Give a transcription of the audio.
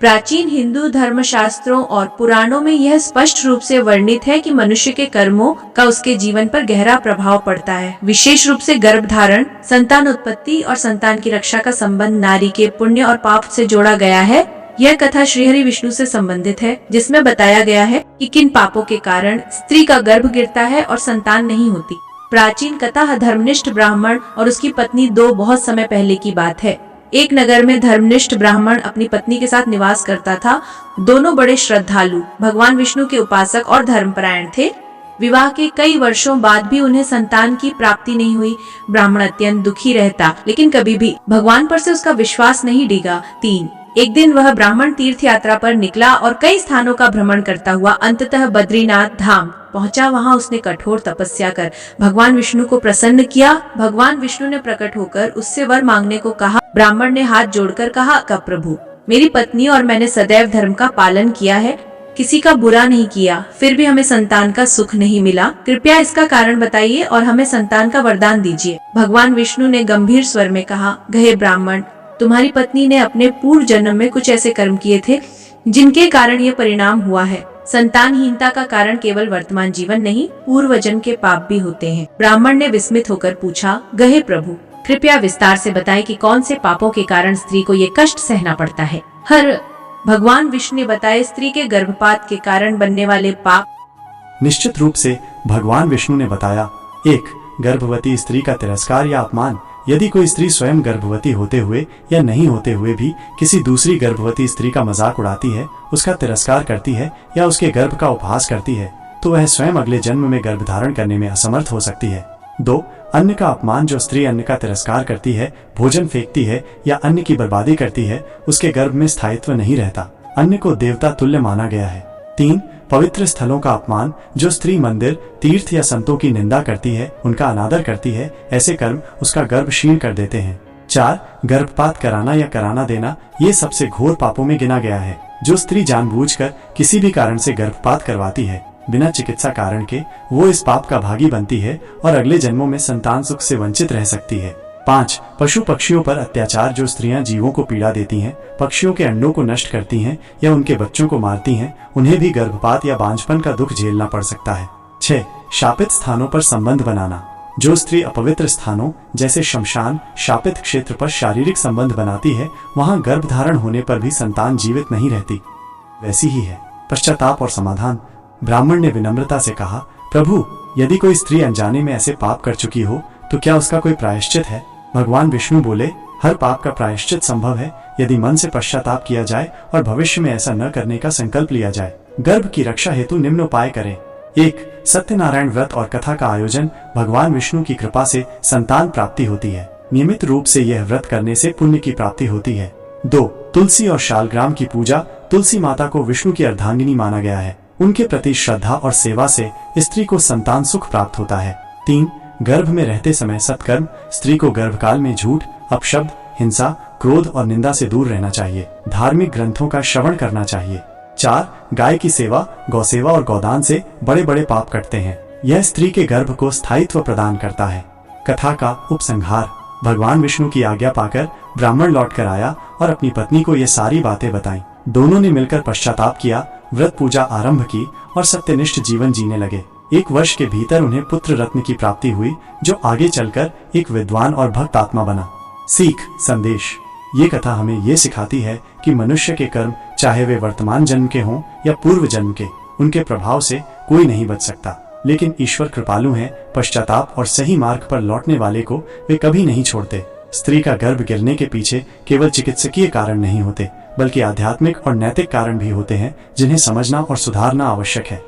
प्राचीन हिंदू धर्मशास्त्रों और पुराणों में यह स्पष्ट रूप से वर्णित है कि मनुष्य के कर्मों का उसके जीवन पर गहरा प्रभाव पड़ता है। विशेष रूप से गर्भधारण, संतान उत्पत्ति और संतान की रक्षा का संबंध नारी के पुण्य और पाप से जोड़ा गया है। यह कथा श्रीहरि विष्णु से संबंधित है, जिसमें बताया गया है कि किन पापों के कारण स्त्री का गर्भ गिरता है और संतान नहीं होती। प्राचीन कथा धर्मनिष्ठ ब्राह्मण और उसकी पत्नी दो बहुत समय पहले की बात है। एक नगर में धर्मनिष्ठ ब्राह्मण अपनी पत्नी के साथ निवास करता था। दोनों बड़े श्रद्धालु, भगवान विष्णु के उपासक और धर्मपरायण थे। विवाह के कई वर्षों बाद भी उन्हें संतान की प्राप्ति नहीं हुई। ब्राह्मण अत्यंत दुखी रहता, लेकिन कभी भी भगवान पर से उसका विश्वास नहीं डिगा। 3 एक दिन वह ब्राह्मण तीर्थ यात्रा पर निकला और कई स्थानों का भ्रमण करता हुआ अंततः बद्रीनाथ धाम पहुंचा। वहां उसने कठोर तपस्या कर भगवान विष्णु को प्रसन्न किया। भगवान विष्णु ने प्रकट होकर उससे वर मांगने को कहा। ब्राह्मण ने हाथ जोड़कर कहा, प्रभु, मेरी पत्नी और मैंने सदैव धर्म का पालन किया है, किसी का बुरा नहीं किया, फिर भी हमें संतान का सुख नहीं मिला। कृपया इसका कारण बताइए और हमें संतान का वरदान दीजिए। भगवान विष्णु ने गंभीर स्वर में कहा, गहे ब्राह्मण, तुम्हारी पत्नी ने अपने पूर्व जन्म में कुछ ऐसे कर्म किए थे जिनके कारण ये परिणाम हुआ है। संतानहीनता का कारण केवल वर्तमान जीवन नहीं, पूर्व जन्म के पाप भी होते हैं। ब्राह्मण ने विस्मित होकर पूछा, गहे प्रभु, कृपया विस्तार से बताएं कि कौन से पापों के कारण स्त्री को ये कष्ट सहना पड़ता है। भगवान विष्णु ने बताया, स्त्री के गर्भपात के कारण बनने वाले पाप। निश्चित रूप से भगवान विष्णु ने बताया, 1 गर्भवती स्त्री का तिरस्कार या अपमान। यदि कोई स्त्री स्वयं गर्भवती होते हुए या नहीं होते हुए भी किसी दूसरी गर्भवती स्त्री का मजाक उड़ाती है, उसका तिरस्कार करती है या उसके गर्भ का उपहास करती है, तो वह स्वयं अगले जन्म में गर्भ धारण करने में असमर्थ हो सकती है। 2 अन्न का अपमान। जो स्त्री अन्न का तिरस्कार करती है, भोजन फेंकती है या अन्न की बर्बादी करती है, उसके गर्भ में स्थायित्व नहीं रहता। अन्न को देवता तुल्य माना गया है। 3 पवित्र स्थलों का अपमान। जो स्त्री मंदिर, तीर्थ या संतों की निंदा करती है, उनका अनादर करती है, ऐसे कर्म उसका गर्भ क्षीण कर देते हैं। 4 गर्भपात कराना या कराना देना। ये सबसे घोर पापों में गिना गया है। जो स्त्री जानबूझकर किसी भी कारण से गर्भपात करवाती है बिना चिकित्सा कारण के, वो इस पाप का भागी बनती है और अगले जन्मों में संतान सुख से वंचित रह सकती है। 5 पशु पक्षियों पर अत्याचार। जो स्त्रियां जीवों को पीड़ा देती हैं, पक्षियों के अंडों को नष्ट करती हैं या उनके बच्चों को मारती हैं, उन्हें भी गर्भपात या बांझपन का दुख झेलना पड़ सकता है। 6 शापित स्थानों पर संबंध बनाना। जो स्त्री अपवित्र स्थानों जैसे शमशान, शापित क्षेत्र पर शारीरिक संबंध बनाती है, वहां गर्भधारण होने पर भी संतान जीवित नहीं रहती। वैसी ही है पश्चाताप और समाधान। ब्राह्मण ने विनम्रता से कहा, प्रभु, यदि कोई स्त्री अनजाने में ऐसे पाप कर चुकी हो तो क्या उसका कोई प्रायश्चित है? भगवान विष्णु बोले, हर पाप का प्रायश्चित संभव है यदि मन से पश्चाताप किया जाए और भविष्य में ऐसा न करने का संकल्प लिया जाए। गर्भ की रक्षा हेतु निम्न उपाय करें। 1 सत्यनारायण व्रत और कथा का आयोजन। भगवान विष्णु की कृपा से संतान प्राप्ति होती है। नियमित रूप से यह व्रत करने से पुण्य की प्राप्ति होती है। 2 तुलसी और शालग्राम की पूजा। तुलसी माता को विष्णु की अर्धांगिनी माना गया है। उनके प्रति श्रद्धा और सेवा से स्त्री को संतान सुख प्राप्त होता है। 3 गर्भ में रहते समय सत्कर्म। स्त्री को गर्भकाल में झूठ, अपशब्द, हिंसा, क्रोध और निंदा से दूर रहना चाहिए। धार्मिक ग्रंथों का श्रवण करना चाहिए। 4 गाय की सेवा, गौसेवा और गौदान से बड़े बड़े पाप कटते हैं। यह स्त्री के गर्भ को स्थायित्व प्रदान करता है। कथा का उपसंहार। भगवान विष्णु की आज्ञा पाकर ब्राह्मण लौट कर आया और अपनी पत्नी को ये सारी बातें बताईं। दोनों ने मिलकर पश्चाताप किया, व्रत पूजा आरंभ की और सत्यनिष्ठ जीवन जीने लगे। 1 वर्ष के भीतर उन्हें पुत्र रत्न की प्राप्ति हुई, जो आगे चलकर एक विद्वान और भक्त आत्मा बना। सीख संदेश। ये कथा हमें ये सिखाती है कि मनुष्य के कर्म, चाहे वे वर्तमान जन्म के हों या पूर्व जन्म के, उनके प्रभाव से कोई नहीं बच सकता। लेकिन ईश्वर कृपालु हैं। पश्चाताप और सही मार्ग पर लौटने वाले को वे कभी नहीं छोड़ते। स्त्री का गर्भ गिरने के पीछे केवल चिकित्सकीय कारण नहीं होते, बल्कि आध्यात्मिक और नैतिक कारण भी होते हैं, जिन्हें समझना और सुधारना आवश्यक है।